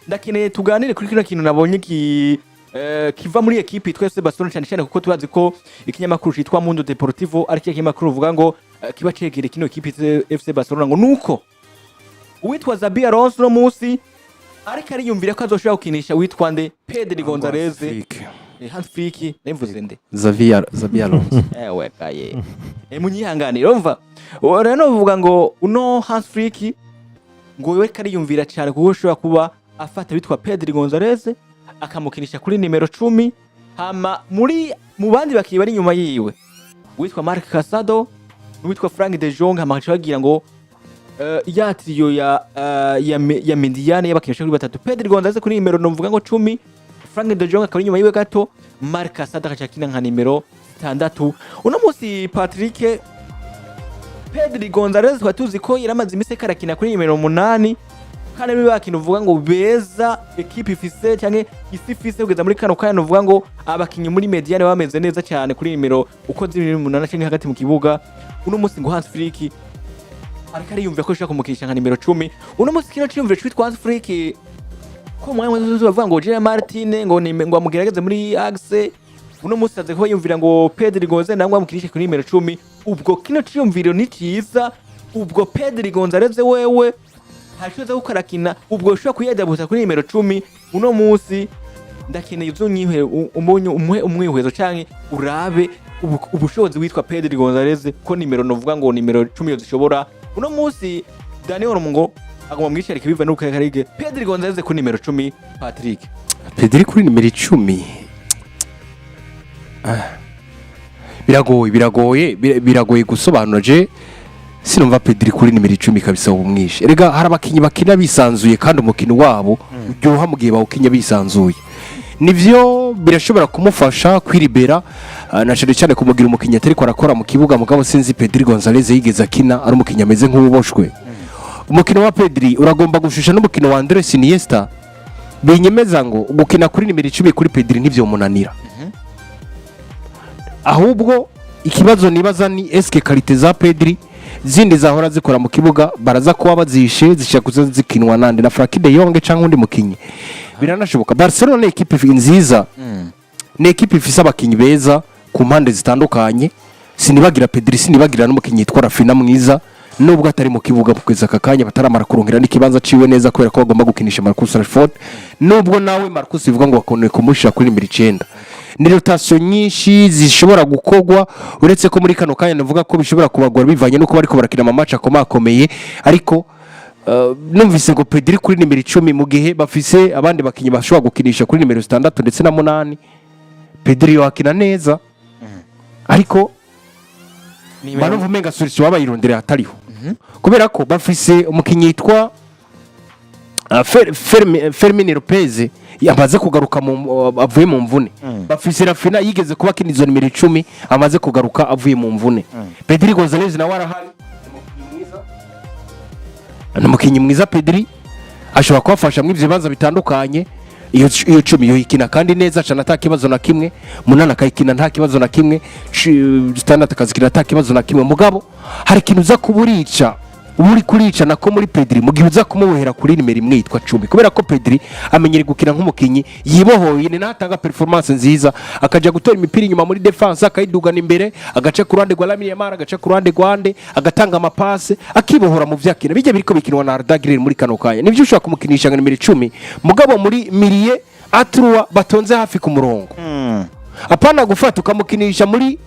ndakeneye tuganire kuri kino kintu nabonye kiva muri equipe twese Barcelona cyane kuko tubazi ko ikinyamakuru cyitwa Mundo Deportivo ari cyo kinyamakuru uvuga ngo kiba cegere kino equipe FC Barcelona ngo nuko uwitwa Xabi Alonso no musi ariko ariyumvira ko azoshobora gukinisha witwa nde Pedri Gonzalez Hansi Flick nemvuze nde Xabi Alonso ewe kaye munyihangane urumva rero uvuga ngo uno Hansi Flick ngo we kariyumvira cyane kuko ushobora kuba afata witwa Pedri Gonzalez akamukinisha kuri nimero 10 hama mu bandi bakiba ari nyuma yiwe witwa Marc Casado n'uwitwa Frank de Jong hama bagira ngo yatiriyo ya Mediane yabakinisha kuri batatu Pedri Gonzalez kuri nimero novuga ngo 10 Frank de Jong akaba nyuma yiwe gato Marc Casado akacakina nka nimero 6 uno munsi Patrick Pedri Gonzalez twatuzi ko yaramaze imise karakina kuri nimero 8 kandi niba bakintu uvuga ngo beza equipe ifise cyangwa isi ifise kugeza muri kano kanya uvuga ngo abakinyi muri Mediane bameze neza cyane kuri nimero uko ziri 8 cyangwa hagati mu kibuga uno munsi ngo Hansi Flick ariko ariyumva ko ashaka kumukinisha nka nimero 10 uno munsi kino cyumvire cyitwa Hansi Flick ko mwanya mwazo bavuga ngo Jean Martin ngo amugerageze muri Axe uno munsi aze ko yumvira ngo Pedri Gonzalez nangwa amukinisha kuri nimero 10 ubwo kino cyumvire ni cyiza ubwo Pedri Gonzalez wewe hashoza gukarakina ubwo ushobora kuyadabuza kuri nimero 10 uno munsi ndakeneye uzonyihe umwihwezo canke urabe ubushobozi witwa Pedri Gonzalez ko nimero novuga ngo nimero 10 zishobora uno munsi Daniel ngo agomba mwishari kibiva nuko karige Pedri Gonzalez ku nimero 10 Patrick Pedri kuri nimero 10 biragoye gusobanura je sinumva Pedri kuri nimero 10 kabisa ubumwishe erega hari abakinyi bakina bisanzuye kandi umukino wabo uryoha mu gihe bawukinya bisanzuye nivyo birashobora kumufasha kwiribera na cyane kumugira umukinyi atari ko arakora mu kibuga mugabo sinzi Pedri Gonzalez yigeze akina ari umukinyi ameze nk'ububoshwe umukino wa Pedri uragomba gushusha n'umukino wa Andres Iniesta binyemeza ngo gukina kuri nimero 10 kuri Pedri nivyo munanira ahubwo ikibazo nibaza ni eske qualité za Pedri zindi zahora zikora mu kibuga baraza kuba bazishe zishakuza zikinwa nande na Frank de Jong cyangwa undi mukinyi biranashoboka Barcelona ni equipe nziza ni equipe ifise abakinyi beza ku mpande zitandukanye sinibagira Pedri sinibagira n'umukinyi yitwa Rafinha mwiza nubwo atari mu kibuga kugeza akakanya bataramara kurongera n'ikibanza ciwe neza kubera ko bagomba gukinisha Marcus Rashford nubwo nawe Marcus bivuga ngo bakoneye kumushira kuri nimero 9 ni rotation nyinshi zishobora gukogwa uretse ko muri kano kanya navuga ko bishobora kubagora bivanye nuko bariko barakina ama match akomeye ariko numvise ngo Pedri kuri nimero 10 mu gihe bafise abandi bakinyi bashobora gukinisha kuri nimero 6 ndetse na 8 Pedri yo akina neza ariko banovu menga solution wabayirondera atariho kubera ko bafise umukinyi yitwa Fermin Lopez yamaze kugaruka avuye mu mvune bafise Rafinha yigeze kuba kinizo nimero 10 amaze kugaruka avuye mu mvune Pedri Gonzalez na warahari umukinyi mwiza Pedri ashobora kubafasha mu ivyo bitandukanye iyo 10 yo ikina kandi neza cyane atakibazo na kimwe munana kayikina nta kibazo na kimwe standard kazikina atakibazo na kimwe mugabo hari kintu za kuburica uri kurica nako muri Pedri mu gihe uza kumubohera kuri nimero 1 yitwa 10 kubera ko Pedri amenyere gukina nk'umukinyi yibohoye ni natanga performance nziza akaja gutora imipira inyuma muri defense akayidugana imbere agace ku ruhande rwa Lamine Yamal agace ku ruhande rwande agatanga amapase akibohora mu vyakina bijye biriko bikinwa na Arda Güler muri kano kanya nivyo ushaka kumukinisha nimero 10 mugabo muri milieu atrua batonze hafi ku murongo apana gufata ukamukinisha muri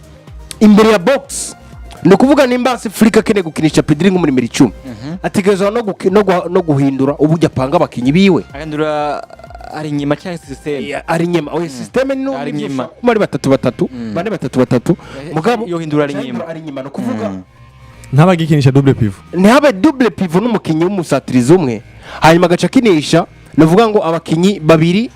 imbere ya box no kuvuga nimba Hansi Flick akene gukinisha Pedri nko muri 10 ategerezwa no guhindura ubujya panga abakinyi biwe ahindura ari nyima cyangwa system ari nyima oya system no ari nyima muri 3-3 bane 3-3 mugabo yo hindura ari nyima no kuvuga ntabagikinisha double pivot ntabe double pivot n'umukinyi w'umusatirizo umwe hanyuma gaca kinisha navuga ngo abakinyi babiri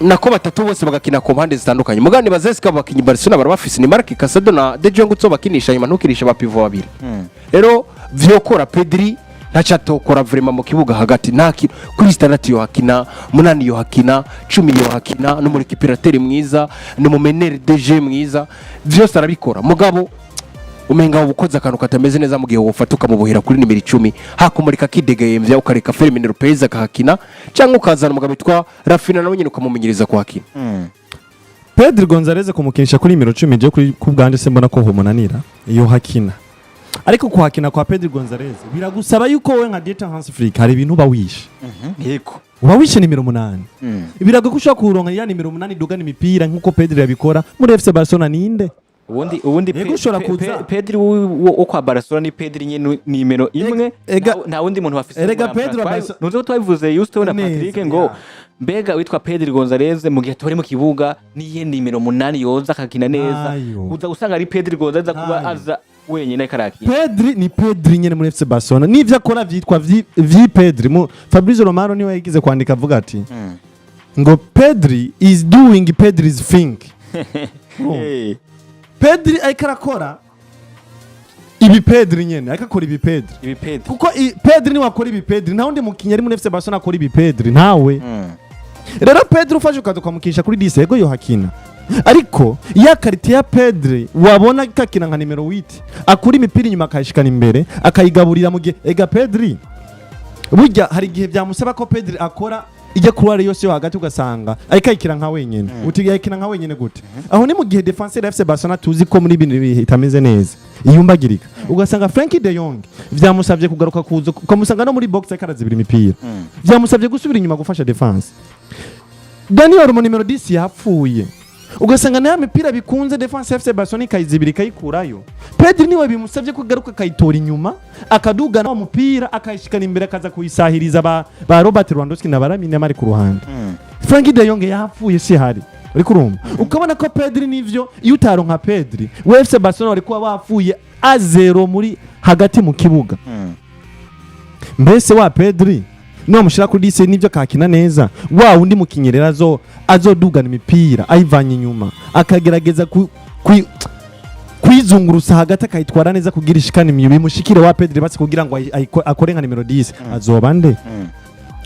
nako batatu bose bagakina ku mpande zitandukanye mugani bazeska bakinyi Barcelona barabafise ni Marc Casado na De Jong utso bakinisha nyuma ntukirisha ba pivot babiri rero vyokora Pedri ntacatokora vraiment mu kibuga hagati naki kuri standard yo hakina 8 yo hakina 10 yo hakina no muri kipirateur mwiza no mu meneur DG mwiza vyose arabikora mugabo umenga ubukoze akantu katameze neza mu gihe wofata ukamubuhira kuri nimero 10 hakumurika kidegayemvya ukareka Firmino Lopez akahakina cyangwa ukazana umugabo witwa Rafinha nawe nyine ukamumenyereza kuhakina. Pedri Gonzalez kumukinisha kuri nimero 10 je kuri kubwanje se mbona ko homunanira iyo hakina. Ariko kuhakina kwa Pedri Gonzalez biragusaba yuko we nka Dieter Hansi Flick hari ibintu bawisha. Yego. Ubawishe nimero 8. Biragukusha kuronka ya nimero 8 dugana imipira nkuko Pedri yabikora muri FC Barcelona ninde? Ubundi Pedri wo kwa Barcelona ni Pedri nyene nimero imwe nta wundi muntu bafise. Erega Pedri nuzo twabivuze Justo na Patrick ngo mbega witwa Pedri Gonzalez mu gihe turi mu kibuga niye nimero 8 yoza akakina neza uza usanga ari Pedri Gonzalez kuba aza wenyine karaki. Pedri ni Pedri nyene muri FC Barcelona nivyo akora vyitwa vi Pedri mu Fabrizio Romano niwe yagize kwandika avuga ati ngo Pedri is doing Pedri's thing. Hey. Pedri aikarakora ibi Pedri nyene akakora ibi Pedri kuko Pedri ni wakora ibi Pedri nta wundi mukinnyi ari muri FC Barcelona akora ibi Pedri ntawe. Rero Pedri ufashe ukaduka mukisha kuri 10 yego yo hakina ariko ya karite ya Pedri wabona kakina nka nimero 8 akuri imipira inyuma akayishikana imbere akayigaburira mu gihe ega Pedri burya hari gihe byamusaba ko Pedri akora ijya kuwari yose yo hagati ugasanga ayikayikira nka wenyene utigayikina nka wenyene gute aho ni mu gihe defenseur FC Barcelona tuzi ko muri ibintu bitameze neza iyumbagirika ugasanga Frenkie de Jong vyamusavye kugaruka kuzo ukamusanga no muri box akarazibira imipira vyamusavye gusubira inyuma gufasha defense. Daniel mu numero 10 yapfuye ugasanga nayo mipira bikunze defense FC Barcelona ikayizibira ikayikurayo. Pedri niwe bimusavye kugaruka kayitora inyuma akaduga na mupira akayishikana imbere akaza kuyisahiriza ba Robert Lewandowski na Baramine mari ku ruhande. Frenkie de Jong yapfuye si hari uri kurumva ukabona ko Pedri nivyo iyo utaronka Pedri we FC Barcelona ari kuba bapfuye a0 muri hagati mu kibuga. Mbese wa Pedri no mushira kuri 10 nivyo kakina neza wa undi mukinyerera azodugana imipira ayivanye inyuma akagerageza kwizungurusa hagati akayitwara neza kugira ishikana imyubi mushikire wa Pedri batse kugira ngo akore nka numero 10 azoba nde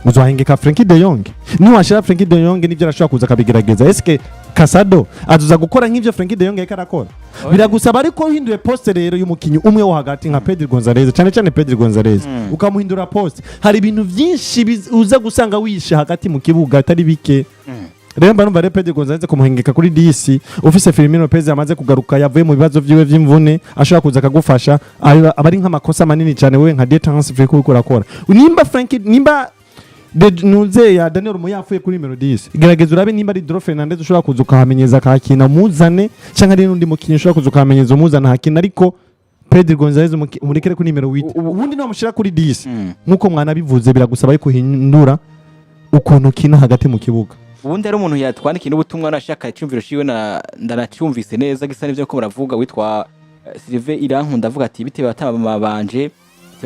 uzohengeka Frenkie de Jong ni washira Frenkie de Jong nivyo arashobora kuza kabigerageza eske Casado azuza gukora nk'ivyo Frenkie de Jong yakarakora biragusaba ariko uhinduye poste rero y'umukinyi umwe wo hagati nka Pedri Gonzalez cyane Pedri Gonzalez ukamuhindura poste hari ibintu byinshi uza gusanga wishe hagati mu kibuga atari bike. Rero mba rero Pedri Gonzalez kumuhengeka kuri 10 ufise Firmino Lopez amaze kugaruka yavuye mu bibazo vyiwe vy'imvune ashobora kuza kagufasha abari nk'amakosa manini cyane wewe nka Dieter Hansi Flick ukorakora nimba nuze ya Daniel Muyafuye kuri numero 10 igerageza urabe nimba ari Dro Fernandez ushobora kuza ukahamenyeza kakina muzane cyangwa ari n'undi mukinyi ushobora kuza ukahamenyeza umuzana hakina ariko Pedri Gonzalez umurekere kuri numero 8 ubundi no mushira kuri 10 nkuko mwana bivuze biragusaba yuko hindura ukuntu kina hagati mu kibuga. Ubundi ari umuntu yatwandikira ubutumwa nashaka cyumviro shiwe ndanacyumvise neza gisa n'ivyo ko muravuga witwa Sylvain Irankunda avuga ati bitewe atabamabanje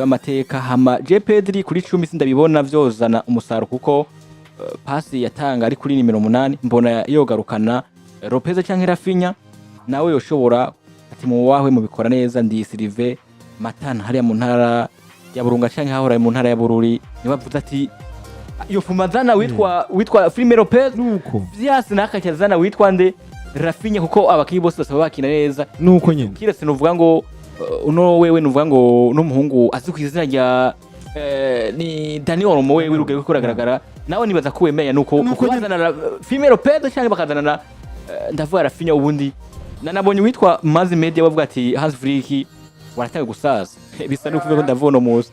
amateka hama je Pedri kuri 10 sindabibona vyozana umusaro kuko pasi yatanga ari kuri nimero 8 mbona yogarukana Lopez cyangwa Rafinha nawe yoshobora ati mu wawe mu bikora neza ndi Sylvain Matana hariya mu ntara ya Burunga cyangwa hahora mu ntara ya Bururi nibavuze ati iyo fumazana witwa Firmino Lopez nuko vyase nakakazana witwa nde Rafinha kuko abakiyi bose basaba bakina neza nuko nyene kiretse nuvuga ngo uno wewe nuvuga ngo n'umuhungu azi kwizina rya ni Daniel Mo wewe rugaye kugaragara nawe nibaza ko wemeye nuko bazana Firmino Lopez cyangwa bakazana na ndavuga Rafinha ubundi nanabonye witwa Mazi Media bavuga ati Hansi Flick warataye gusaza bisa nukuvuga ko ndavona muzi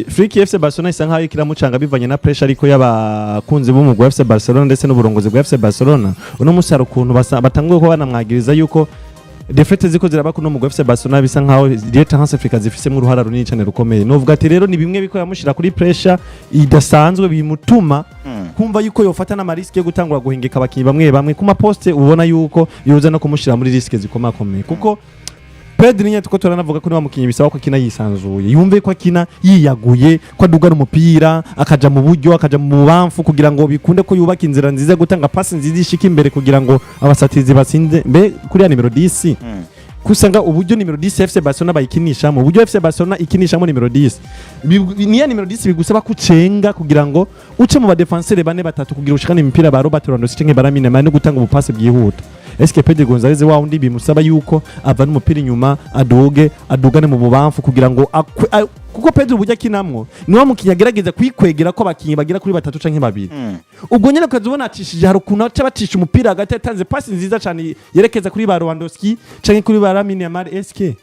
Flick FC Barcelona isa nkaho ikiramucanga bivanye na pressure ariko y'abakunzi b'umugwa FC Barcelona ndetse n'uburongozi bwa FC Barcelona uno musaro kuntu batanguye ko banamwagiriza yuko defete ziko ziraba kuno mugwa FC Barcelona bisa nkaho Dieter Hansi Flick azifisemo uruhara runini cyane rukomeye novuga ati rero ni bimwe biko yamushira kuri pressure idasanzwe bimutuma kumva yuko yofata na mariske yo gutangura guhingeka abakinyi bamwe kuma poste ubona yuko yoza no kumushira muri riske zikomakomeye kuko Pedri nyine tuko turanavuga ko niwa mukinyi bisaba ko akina yisanzuye yumve ko akina yiyaguye ko aduga umupira akaja mu buryo akaja mu bamfu kugira ngo bikunde ko yubaka inzira nziza gutanga pass nziza ishika imbere kugira ngo abasatizi basinze mbe kuri ya numero 10 kusanga uburyo numero 10 FC Barcelona bayikinisha mu buryo FC Barcelona ikinisha mu numero 10 niya numero 10 bigusaba kucenga kugira ngo uce mu ba defenseur bane batatu kugira ushikane imipira ba Robert Lewandowski canke Baramine mane gutanga ubupase byihuta eske Pedri Gonzalez wa undi bimusaba yuko ava n'umupira inyuma adugane mu bubamfu kugira ngo kuko Pedri uburyo akinamwo niwe mukinya agerageza kwikwegera ko abakinyi bagira kuri batatu canke babiri ubwo nyene ukazibona atishije hari ukuntu aca batisha umupira hagati yatanze pasi nziza cyane yerekeza kuri ba Lewandowski canke kuri ba Lamine Yamal eske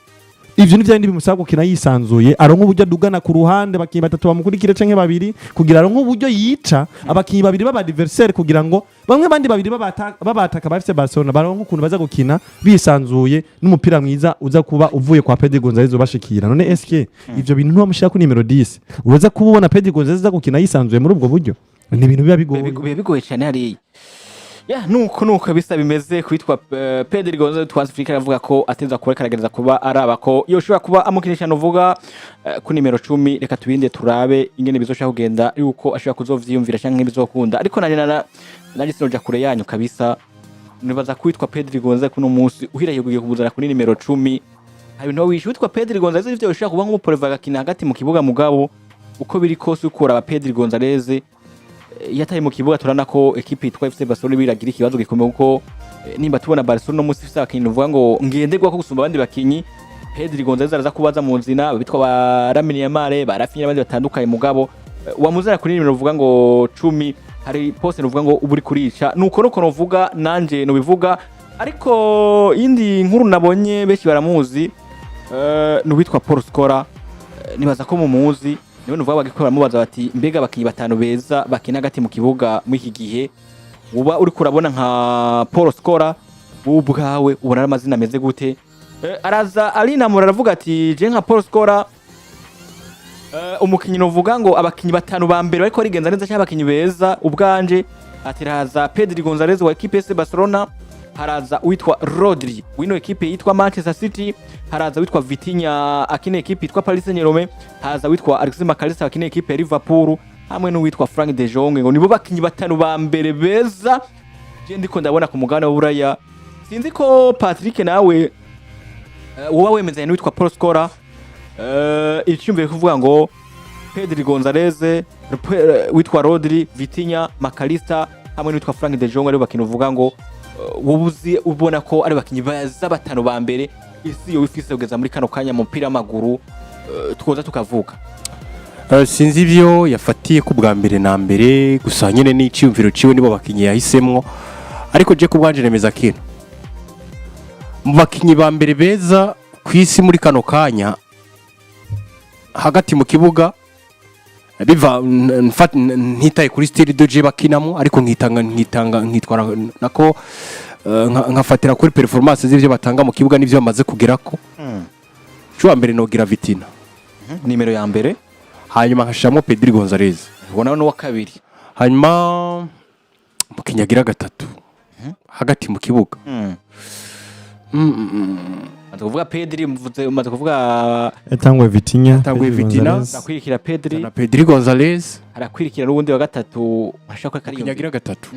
ivyo ni vyandi bimusaba gukina yisanzuye aronka uburyo adugana ku ruhande abakinyi batatu bamukurikire canke babiri kugira aronka uburyo yica abakinyi babiri baba adversaire kugira ngo bamwe bandi babiri babataka bafite Barcelona baronka ukuntu baza gukina bisanzuye n'umupira mwiza uza kuba uvuye kwa Pedri Gonzalez ubashikira none eske ivyo bintu ntiwamushira ku nimero 10 uza kubona Pedri Gonzalez aza gukina yisanzuye muri ubwo buryo ni ibintu bigoye cyane hariya nuko bisa bimeze kwitwa Pedri Gonzalez Twasifrika aravuga ko atenza kurekarageza kuba araba ko yoshobora kuba amukinisha novuga ku nimero 10 reka tubinde turabe ingene bizoshaka kugenda yuko ashobora kuzovyiyumvira cyangwa nk'ibizokunda ariko nari sinoja kure yanyu kabisa nibaza kwitwa Pedri Gonzalez kuno munsi uhiraye kugiye kubuzana kuri nimero 10 hari ibintu wishe witwa Pedri Gonzalez ivyo yoshobora kuba nk'umuporeva gakina hagati mu kibuga mugabo uko biri kose ukora aba Pedri Gonzalez yataye mu kibuga turana ko equipe yitwa FC Barcelona biragira ikibazo gikomeye kuko nimba tubona Barcelona umunsi ifite abakinyi uvuga ngo ngenderwa ko gusumba abandi bakinyi Pedri Gonzalez araza kubaza mu nzina bitwa ba Lamine Yamal ba Rafinha abandi batandukanye mugabo wamuzana kuri nimero uvuga ngo 10 hari poste uvuga ngo uburi kurica nuko novuga nanje no bivuga ariko indi nkuru nabonye beshi baramuzi n'uwitwa Paul Scora nibaza ko mumuzi niwe nuvuga bagikora mubaza bati mbega abakinyi batanu beza bakina hagati mu kibuga mu iki gihe uba uri kurabona nka Paul Scora ubwawe ubona amazina ameze gute araza Alina Mura aravuga ati je nka Paul Scora umukinyi novuga ngo abakinyi batanu ba mbere bariko rigenza neza cyangwa abakinyi beza ubwanje ati raza Pedri Gonzalez wa equipe FC Barcelona haraza uitwa Rodri wino equipe yitwa Manchester City haraza witwa Vitinha akine equipe yitwa Paris Saint-Germain haraza witwa Alexis McAllister akine equipe ya Liverpool hamwe no witwa Frank de Jong ngo nibo bakinyi batanu ba mbere beza je ndiko ndabona ku mugana w'Uraya sinzi ko Patrick nawe wowe wemezanye n'uwitwa Paul Scora icyumvire kuvuga ngo Pedri Gonzalez witwa Rodri Vitinha McAllister hamwe n'uwitwa Frank de Jong ari bakinyi uvuga ngo wobuzi ubona ko ari bakinyi baza batanu ba mbere isi yo ifise kugeza muri kano kanya mu mpira w'amaguru twoza tukavuka sinzi ibyo yafatiye ku bwa mbere na mbere gusa nyene n'iciyumviro ciwe nibo bakinyi yahisemwo ariko je ku bwanje nemeza kintu mu bakinyi ba mbere beza kwisi muri kano kanya hagati mu kibuga biva ntitaye kuri style doje bakinamo ariko nkitwara nako nkafatira kuri performance z'ivyo batanga mu kibuga n'ivyo bamaze kugerako cyo mbere nogira Vitinha nimero ya mbere hanyuma nkashamo Pedri Gonzalez ubona no wa kabiri hanyuma mukinyagira gatatu hagati mu kibuga kuvuga Pedri umaze kuvuga etangwe Vitinha akwirikira Pedri na Pedri Gonzalez arakwirikira n'ubundi wa gatatu ashaka ko ari mukinyagira gatatu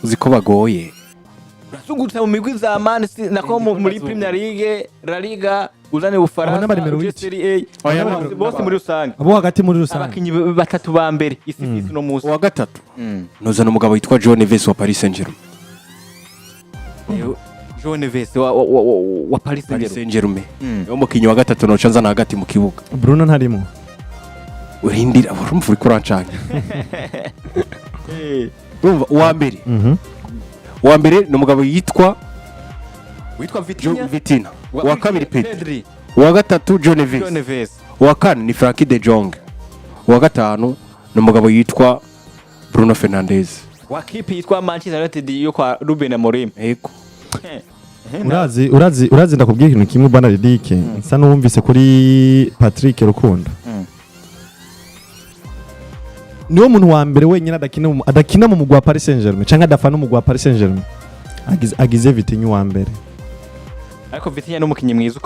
uziko bagoye urasungutsa mu migwi za Man City nako muri Premier League La Liga uzane Ufaransa Serie A bose muri rusange abo hagati muri rusange abakinyi batatu ba mbere isi no musi wa gatatu nozana umugabo witwa John Neves wa Paris Saint-Germain John Neves wa Paris Saint-Germain yo mukinyi wa gatatu no canza hagati mu kibuga Bruno ntarimo urindira urumva uri kurancanga uwa mbere ni umugabo witwa Vitinha uwa kabiri Pedri uwa gatatu John Neves uwa kane ni Frank de Jong uwa gatanu ni umugabo yitwa Bruno Fernandes wa kipe yitwa Manchester United yo kwa Ruben Amorim ego urazi ndakubwiye ikintu kimwe bana Ridike nsa n'uwumvise kuri Patrick Rukundo niwo muntu wa mbere wenyine adakina mu mugwa Paris Saint-Germain canke adafana mu mugwa Paris Saint-Germain agize Vitinha wa mbere ariko Vitinha n'umukinyi mwiza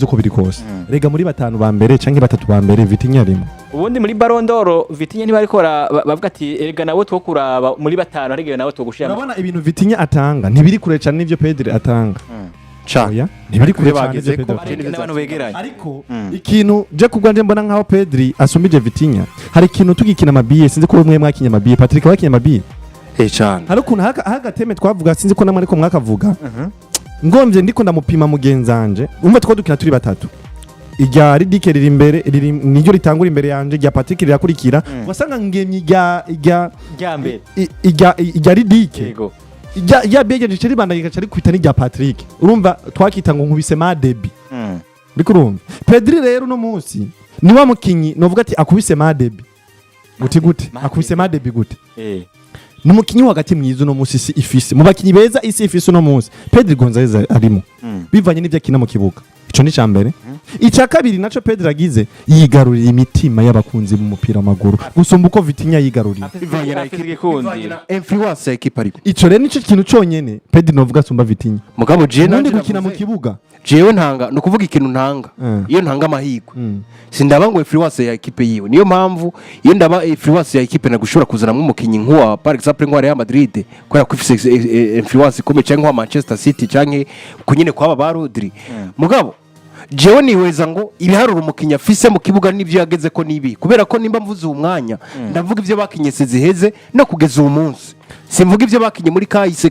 uko biri kose rega muri batanu ba mbere canke batatu ba mbere Vitinha arimo ubundi muri Ballon d'Or Vitinha ntibarikora bavuga ati erega nawe twokuraba muri batanu arege nawe twogushira urabona ibintu Vitinha atanga ntibiri kure cyane n'ivyo Pedri atanga Chaya ntibiri kure bageze ko n'abantu begeranye ariko ikintu je kugwanje mbona nkaho Pedri asumbije Vitinha hari ikintu tugikina amabiye sinzi ko mwe mwakinya amabiye Patrick wakinya amabiye cyane hari ukuntu hagateme twavuga sinzi ko namwe ariko mwakavuga ngomvye ndiko ndamupima mugenzanje umva two dukina turi batatu irya ridike riri imbere niryo ritangura imbere yanje rya Patrick rirakurikira wasanga ngemye irya ridike ya begeje ciri bandagika cari kwita ni rya Patrick urumva twakita ngo nkubise madebi ndiko urumva Pedri rero no munsi ni wa mukinyi novuga ati akubise madebi gute akubise madebi gute numukinyi hagati mwiza no munsi isi ifise mu bakinyi beza isi ifise no munsi Pedri Gonzalez arimo bivanye n'ivyo akina mu kibuga ico ni cambere icya kabiri naco Pedri agize yigarurira imitima y'abakunzi mu mupira w'amaguru gusumba uko Vitinha yigarurira bivanye na ekipe kundi influence ya ekipe ariko ico rero nico kintu conyene Pedri novuga asumba Vitinha mugabo je nandi gukina mu kibuga jewe ntanga no kuvuga ikintu ntanga iyo ntanga amahigwe sindaba ngo influence ya ekipe yiwe niyo mpamvu iyo ndaba influence ya ekipe nagushobora kuzana mu mukinyi nkuwa par exemple nkuwa Real Madrid ko yakufise influence ikomeye cyangwa nkuwa Manchester City canke kunyene kwaba ba Rodri mugabo jewe niweza ngo ibiharuro umukinya afise mu kibuga n'ivyo yageze ko nibi kubera ko nimba mvuze umwanya ndavuga ivyo bakinyese ziheze no kugeza uwo munsi simvuga ivyo bakinye muri kahise